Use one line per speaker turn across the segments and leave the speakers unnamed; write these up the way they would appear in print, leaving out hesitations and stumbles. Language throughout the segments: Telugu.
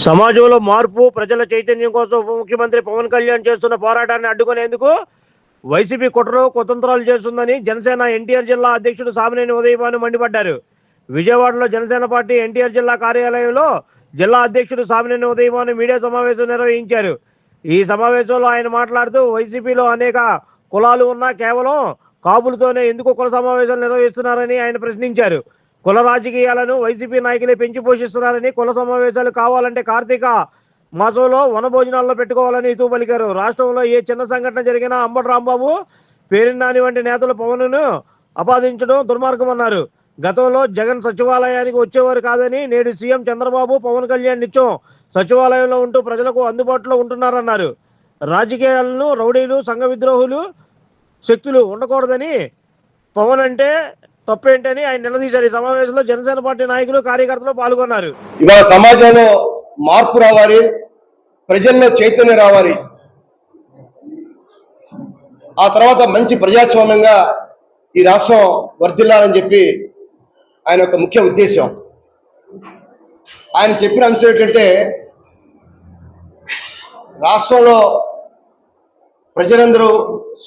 సమాజంలో మార్పు ప్రజల చైతన్యం కోసం ఉప ముఖ్యమంత్రి పవన్ కళ్యాణ్ చేస్తున్న పోరాటాన్ని అడ్డుకునేందుకు వైసీపీ కుట్రలు కుతంత్రాలు చేస్తుందని జనసేన ఎన్టీఆర్ జిల్లా అధ్యక్షుడు సామినేని ఉదయభాను మండిపడ్డారు. విజయవాడలో జనసేన పార్టీ ఎన్టీఆర్ జిల్లా కార్యాలయంలో జిల్లా అధ్యక్షుడు సామినేని ఉదయభాను మీడియా సమావేశం నిర్వహించారు. ఈ సమావేశంలో ఆయన మాట్లాడుతూ వైసీపీలో అనేక కులాలు ఉన్నా కేవలం కాపులతోనే ఎందుకు కుల సమావేశాలు నిర్వహిస్తున్నారని ఆయన ప్రశ్నించారు. కుల రాజకీయాలను వైసీపీ నాయకులే పెంచి పోషిస్తున్నారని, కుల సమావేశాలు కావాలంటే కార్తీక మాసంలో వనభోజనాల్లో పెట్టుకోవాలని హితవు పలికారు. రాష్ట్రంలో ఏ చిన్న సంఘటన జరిగినా అంబటి రాంబాబు, పేరినాని వంటి నేతలు పవన్ను అపాదించడం దుర్మార్గమన్నారు. గతంలో జగన్ సచివాలయానికి వచ్చేవారు కాదని, నేడు సీఎం చంద్రబాబు, పవన్ కళ్యాణ్ నిత్యం సచివాలయంలో ఉంటూ ప్రజలకు అందుబాటులో ఉంటున్నారన్నారు. రాజకీయాలను రౌడీలు, సంఘ విద్రోహులు శక్తులు ఉండకూడదని, పవన్ అంటే తప్పేంటని ఆయన నిలదీశారు. ఈ సమావేశంలో జనసేన పార్టీ నాయకులు, కార్యకర్తలు పాల్గొన్నారు.
ఇవాళ సమాజంలో మార్పు రావాలి, ప్రజల్లో చైతన్యం రావాలి, ఆ తర్వాత మంచి ప్రజాస్వామ్యంగా ఈ రాష్ట్రం వర్ధిల్లాలని చెప్పి ఆయన యొక్క ముఖ్య ఉద్దేశం. ఆయన చెప్పిన అంశం ఏంటంటే, రాష్ట్రంలో ప్రజలందరూ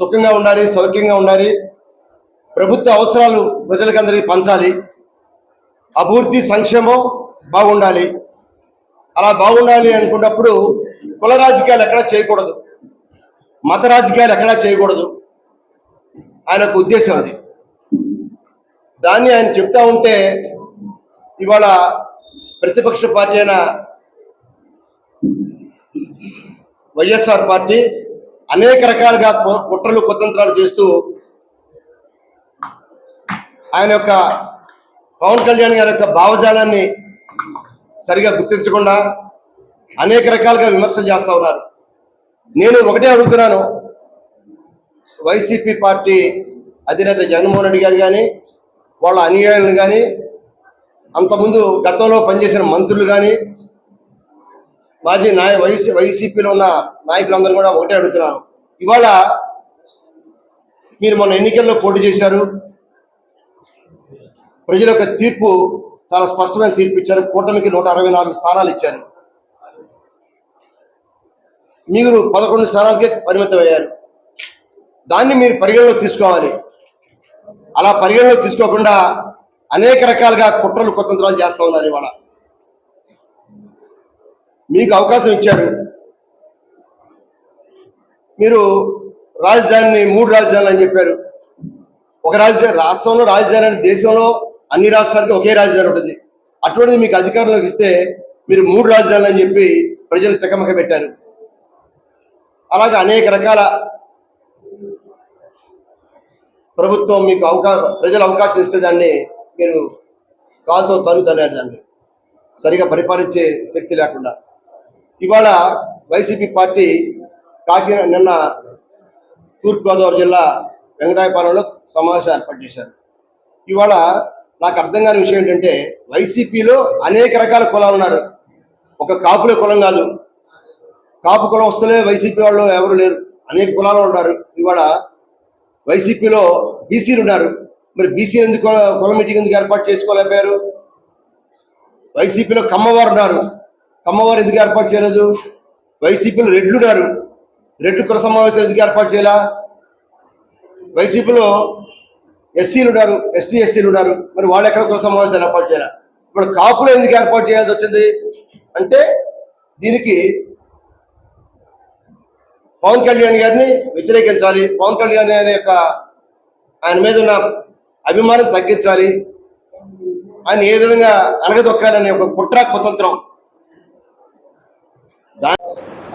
సుఖంగా ఉండాలి, సౌఖ్యంగా ఉండాలి, ప్రభుత్వ అవసరాలు ప్రజలకందరికీ పంచాలి, అభివృద్ధి సంక్షేమం బాగుండాలి. అలా బాగుండాలి అనుకున్నప్పుడు కుల రాజకీయాలు ఎక్కడా చేయకూడదు, మత రాజకీయాలు ఎక్కడా చేయకూడదు. ఆయన యొక్క ఉద్దేశం అది. దాన్ని ఆయన చెప్తా ఉంటే ఇవాళ ప్రతిపక్ష పార్టీ అయిన వైఎస్ఆర్ పార్టీ అనేక రకాలుగా కుట్రలు కుతంత్రాలు చేస్తూ ఆయన యొక్క పవన్ కళ్యాణ్ గారి యొక్క భావజాలాన్ని సరిగా గుర్తించకుండా అనేక రకాలుగా విమర్శలు చేస్తూ ఉన్నారు. నేను ఒకటే అడుగుతున్నాను, వైసీపీ పార్టీ అధినేత జగన్మోహన్ రెడ్డి గారు కానీ, వాళ్ళ అనుయాయులను కానీ, అంతకుముందు గతంలో పనిచేసిన మంత్రులు కానీ, మాజీ వైసీపీలో ఉన్న నాయకులందరూ కూడా ఒకటే అడుగుతున్నాను. ఇవాళ మీరు మొన్న ఎన్నికల్లో పోటీ చేశారు, ప్రజల యొక్క తీర్పు చాలా స్పష్టమైన తీర్పు ఇచ్చారు. కూటమికి 164 స్థానాలు ఇచ్చారు. మీరు 11 స్థానాలకే పరిమితం అయ్యారు. దాన్ని మీరు పరిగణలో తీసుకోవాలి. అలా పరిగణలో తీసుకోకుండా అనేక రకాలుగా కుట్రలు కుతంత్రాలు చేస్తూ ఉన్నారు. ఇవాళ మీకు అవకాశం ఇచ్చారు, మీరు రాజధానిని 3 రాజధానులు అని చెప్పారు. ఒక రాజధాని రాష్ట్రంలో, రాజధాని అంటే దేశంలో అన్ని రాష్ట్రాలకి ఒకే రాజధాని ఉంటుంది. అటువంటిది మీకు అధికారంలోకి ఇస్తే మీరు 3 రాజధానులు అని చెప్పి ప్రజలు తికమక పెట్టారు. అలాగే అనేక రకాల ప్రభుత్వం మీకు ప్రజలు అవకాశం ఇస్తే దాన్ని మీరు కాలుతో తన్నారు, దాన్ని సరిగా పరిపాలించే శక్తి లేకుండా. ఇవాళ వైసీపీ పార్టీ కాకినాడ నిన్న తూర్పుగోదావరి జిల్లా వెంకటాయపాలెంలో సమావేశం ఏర్పాటు చేశారు. ఇవాళ నాకు అర్థం కాని విషయం ఏంటంటే, వైసీపీలో అనేక రకాల కులాలు ఉన్నారు. ఒక కాపుల కులం కాదు, కాపు కులం వస్తలే వైసీపీ వాళ్ళు ఎవరు లేరు, అనేక కులాలు ఉన్నారు. ఇవాళ వైసీపీలో బీసీలు ఉన్నారు. మరి బీసీ ఎందుకు కుల మీటింగ్ ఎందుకు ఏర్పాటు చేసుకోలేకపోయారు? వైసీపీలో కమ్మవారు ఉన్నారు, కమ్మవారు ఎందుకు ఏర్పాటు చేయలేదు? వైసీపీలో రెడ్లు ఉన్నారు, రెడ్లు కుల సమావేశాలు ఎందుకు ఏర్పాటు చేయాలా? వైసీపీలో ఎస్సీలు ఉన్నారు, ఎస్సీలు ఉన్నారు, మరి వాళ్ళు ఎక్కడ కుల సమావేశాలు ఏర్పాటు చేయాలి? ఇప్పుడు కాపులు ఎందుకు ఏర్పాటు చేయాల్సి వచ్చింది అంటే, దీనికి పవన్ కళ్యాణ్ గారిని వ్యతిరేకించాలి, పవన్ కళ్యాణ్ గారి యొక్క ఆయన మీద ఉన్న అభిమానం తగ్గించాలి, ఆయన ఏ విధంగా అనగదొక్కాలనే ఒక కుట్ర కుతంత్రం,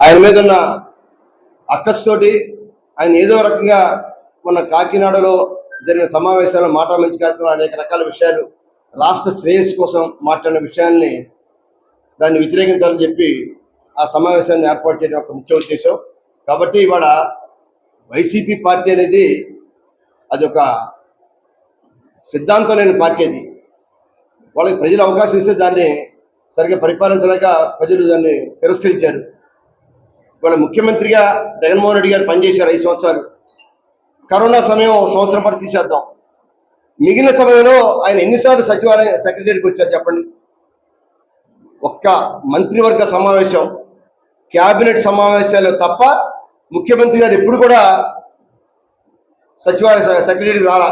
ఆయన మీద ఉన్న అక్కస్తోటి ఆయన ఏదో రకంగా మొన్న కాకినాడలో జరిగిన సమావేశాల్లో మాట మంచి కార్యక్రమం అనేక రకాల విషయాలు రాష్ట్ర శ్రేయస్సు కోసం మాట్లాడిన విషయాన్ని దాన్ని వ్యతిరేకించాలని చెప్పి ఆ సమావేశాన్ని ఏర్పాటు చేయడం ఒక ముఖ్య ఉద్దేశం. కాబట్టి ఇవాళ వైసీపీ పార్టీ అనేది అది ఒక సిద్ధాంతం లేని పార్టీ. అది వాళ్ళకి ప్రజలు అవకాశం ఇస్తే దాన్ని సరిగ్గా పరిపాలించలేక ప్రజలు దాన్ని తిరస్కరించారు. ఇవాళ ముఖ్యమంత్రిగా జగన్మోహన్ రెడ్డి గారు పనిచేశారు 5 సంవత్సరాలు. కరోనా సమయం సంవత్సరం పాటు తీసేద్దాం, మిగిలిన సమయంలో ఆయన ఎన్నిసార్లు సచివాలయ సెక్రటరీకి వచ్చారు చెప్పండి? ఒక్క మంత్రివర్గ సమావేశం, క్యాబినెట్ సమావేశాలు తప్ప ముఖ్యమంత్రి గారు ఎప్పుడు కూడా సచివాలయ సెక్రటరీకి రాలా.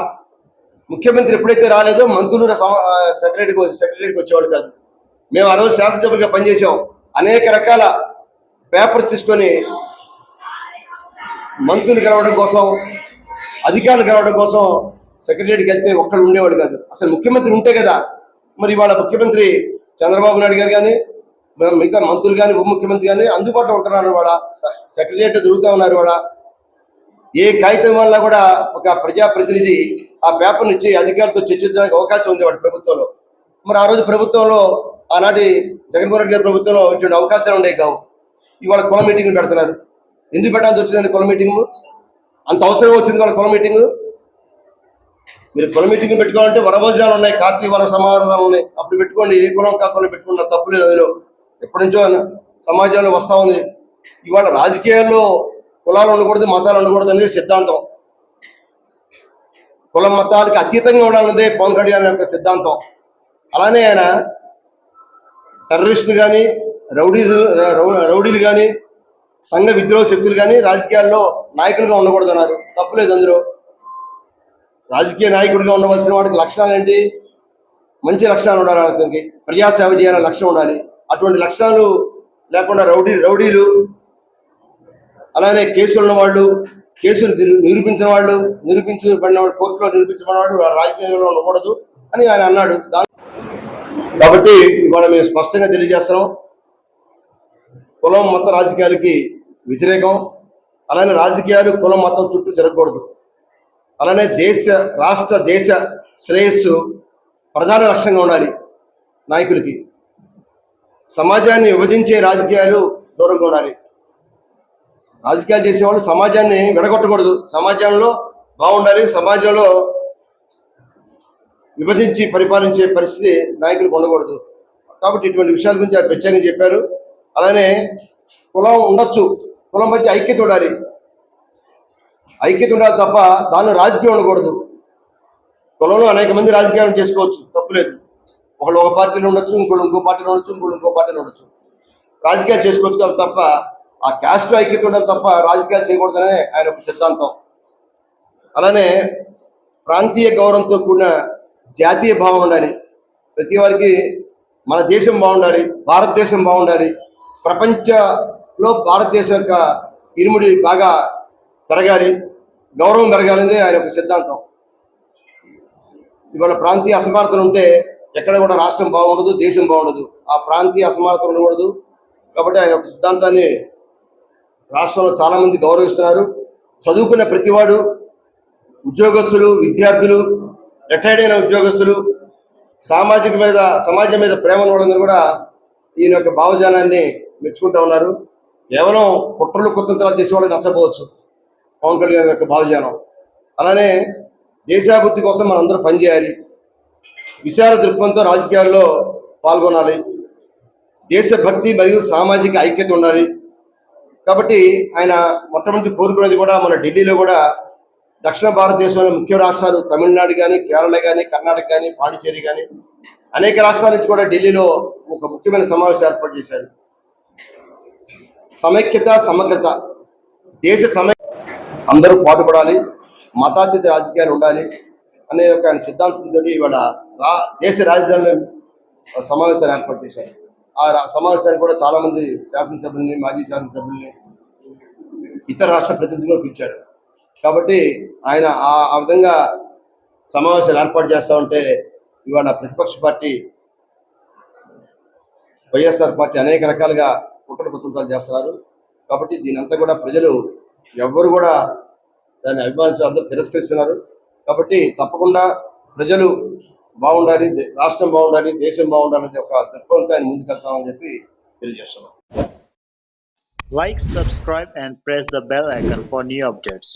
ముఖ్యమంత్రి ఎప్పుడైతే రాలేదో మంత్రులు సెక్రటరీకి వచ్చేవాళ్ళు కాదు. మేము ఆ రోజు శాసనసభ్యులుగా పనిచేసాం. అనేక రకాల పేపర్స్ తీసుకొని మంత్రులు కలవడం కోసం, అధికారులు కలవడం కోసం సెక్రటరీకి వెళ్తే ఒక్కళ్ళు ఉండేవాళ్ళు కాదు. అసలు ముఖ్యమంత్రి ఉంటే కదా. మరి ఇవాళ ముఖ్యమంత్రి చంద్రబాబు నాయుడు గారు కానీ, మిగతా మంత్రులు కానీ, ఉప ముఖ్యమంత్రి కానీ అందుబాటులో ఉంటున్నారు. వాళ్ళ సెక్రటరియట్ తిరుగుతూ ఉన్నారు. వాళ్ళ ఏ కాగితం వల్ల కూడా ఒక ప్రజాప్రతినిధి ఆ పేపర్ని ఇచ్చి అధికారులతో చర్చించడానికి అవకాశం ఉంది వాళ్ళ ప్రభుత్వంలో. మరి ఆ రోజు ప్రభుత్వంలో, ఆనాటి జగన్మోహన్ రెడ్డి గారి ప్రభుత్వంలో ఇటువంటి అవకాశాలు ఉండేవి కావు. ఇవాళ కుల మీటింగ్లు పెడుతున్నారు. ఎందుకు పెట్టాల్సి వచ్చిందండి కుల మీటింగ్? అంత అవసరం వచ్చింది వాళ్ళ కుల మీటింగ్? మీరు కుల మీటింగ్ పెట్టుకోవాలంటే వనభోజనాలు ఉన్నాయి, కార్తీక వన సమారాధనలు ఉన్నాయి, అప్పుడు పెట్టుకోండి. ఏ కులం కాకుండా పెట్టుకున్న తప్పు లేదు. అందులో ఎప్పటి నుంచో సమాజంలో వస్తూ ఉంది. ఇవాళ రాజకీయాల్లో కులాలు ఉండకూడదు, మతాలు ఉండకూడదు అనేది సిద్ధాంతం. కులం మతాలకి అతీతంగా ఉండాలన్నదే పవన్ కళ్యాణ్ గారి యొక్క సిద్ధాంతం. అలానే ఆయన టెర్రరిస్టులు కానీ, రౌడీలు కానీ, సంఘ విద్రోహ శక్తులు కానీ రాజకీయాల్లో నాయకులుగా ఉండకూడదు అన్నారు. తప్పులేదు అందులో. రాజకీయ నాయకుడిగా ఉండవలసిన వాడికి లక్షణాలు ఏంటి? మంచి లక్షణాలు ఉండాలి. అతనికి ప్రజాసేవ చేయాలని లక్ష్యం ఉండాలి. అటువంటి లక్షణాలు లేకుండా రౌడీలు, అలానే కేసులు ఉన్న వాళ్ళు, కేసులు నిరూపించిన వాళ్ళు, నిరూపించబడిన వాళ్ళు, కోర్టులో నిరూపించబడిన వాళ్ళు రాజకీయంలో ఉండకూడదు అని ఆయన అన్నాడు. కాబట్టి ఇవాళ మేము స్పష్టంగా తెలియజేస్తున్నాం, కులం మత రాజకీయాలకి వ్యతిరేకం. అలానే రాజకీయాలు కులం మతం చుట్టూ జరగకూడదు. అలానే రాష్ట్ర దేశ శ్రేయస్సు ప్రధాన లక్ష్యంగా ఉండాలి నాయకులకి. సమాజాన్ని విభజించే రాజకీయాలు దూరంగా ఉండాలి. రాజకీయాలు చేసేవాళ్ళు సమాజాన్ని విడగొట్టకూడదు, సమాజంలో బాగుండాలి. సమాజంలో విభజించి పరిపాలించే పరిస్థితి నాయకులకు ఉండకూడదు. కాబట్టి ఇటువంటి విషయాల గురించి ఆయన ప్రత్యేకంగా చెప్పారు. అలానే కులం ఉండొచ్చు, కులం మధ్య ఐక్యత ఉండాలి తప్ప దానిలో రాజకీయం ఉండకూడదు. కులంలో అనేక మంది రాజకీయాలు చేసుకోవచ్చు, తప్పులేదు. ఒకళ్ళు ఒక పార్టీలో ఉండొచ్చు, ఇంకోళ్ళు ఇంకో పార్టీలో ఉండొచ్చు, ఇంకో పార్టీలో ఉండొచ్చు. రాజకీయాలు చేసుకోవచ్చు తప్ప ఆ క్యాస్ట్ ఐక్యత ఉండాలి తప్ప రాజకీయాలు చేయకూడదనే ఆయన ఒక సిద్ధాంతం. అలానే ప్రాంతీయ గౌరవంతో కూడిన జాతీయ భావం ఉండాలి. ప్రతి వారికి మన దేశం బాగుండాలి, భారతదేశం బాగుండాలి, ప్రపంచంలో భారతదేశం యొక్క ఇరుముడి బాగా పెరగాలి, గౌరవం పెరగాలనేది ఆయన యొక్క సిద్ధాంతం. ఇవాళ ప్రాంతీయ అసమానతలు ఉంటే ఎక్కడ కూడా రాష్ట్రం బాగుండదు, దేశం బాగుండదు. ఆ ప్రాంతీయ అసమానతలు ఉండకూడదు. కాబట్టి ఆయన యొక్క సిద్ధాంతాన్ని రాష్ట్రంలో చాలా మంది గౌరవిస్తున్నారు. చదువుకున్న ప్రతివాడు, ఉద్యోగస్తులు, విద్యార్థులు, రిటైర్డ్ అయిన ఉద్యోగస్తులు, సమాజం మీద ప్రేమ ఉన్న వాళ్ళందరూ కూడా ఈయన యొక్క భావజానాన్ని మెచ్చుకుంటూ ఉన్నారు. కేవలం కుట్రలు కుతంత్రాలు చేసే వాళ్ళకి నచ్చపోవచ్చు పవన్ కళ్యాణ్ యొక్క భావజానం. అలానే దేశాభివృద్ధి కోసం మనందరూ పనిచేయాలి, విశాల దృక్పథంతో రాజకీయాల్లో పాల్గొనాలి, దేశభక్తి మరియు సామాజిక ఐక్యత ఉండాలి. కాబట్టి ఆయన మొట్టమొదటి కోరుకునేది కూడా మన ఢిల్లీలో కూడా దక్షిణ భారతదేశంలో ముఖ్య రాష్ట్రాలు తమిళనాడు కానీ, కేరళ కానీ, కర్ణాటక కానీ, పాండిచేరి కానీ అనేక రాష్ట్రాల నుంచి కూడా ఢిల్లీలో ఒక ముఖ్యమైన సమావేశం ఏర్పాటు చేశారు. సమైక్యత, సమగ్రత, దేశ అందరూ పాటుపడాలి, మతాతీత రాజకీయాలు ఉండాలి అనే ఒక ఆయన సిద్ధాంతంతో ఇవాళ దేశ రాజధానిలో సమావేశాలు ఏర్పాటు చేశారు. ఆ సమావేశానికి కూడా చాలా మంది శాసనసభ్యుల్ని, మాజీ శాసనసభ్యుల్ని, ఇతర రాష్ట్ర ప్రతినిధులు పిలిచారు. కాబట్టి ఆయన ఆ విధంగా సమావేశాలు ఏర్పాటు చేస్తా ఉంటే ఇవాళ ప్రతిపక్ష పార్టీ వైఎస్ఆర్ పార్టీ అనేక రకాలుగా కుట్ర కుతంత్రాలు చేస్తున్నారు. కాబట్టి దీనంతా కూడా ప్రజలు ఎవ్వరు కూడా దాన్ని అభిమానించి అందరూ తిరస్కరిస్తున్నారు. కాబట్టి తప్పకుండా ప్రజలు బాగుండాలి, రాష్ట్రం బాగుండాలి, దేశం బాగుండాలని ఒక దృక్పథంతో ఆయన ముందుకెళ్తామని చెప్పి తెలియజేస్తున్నాం.
Like, subscribe and press the bell icon for new updates.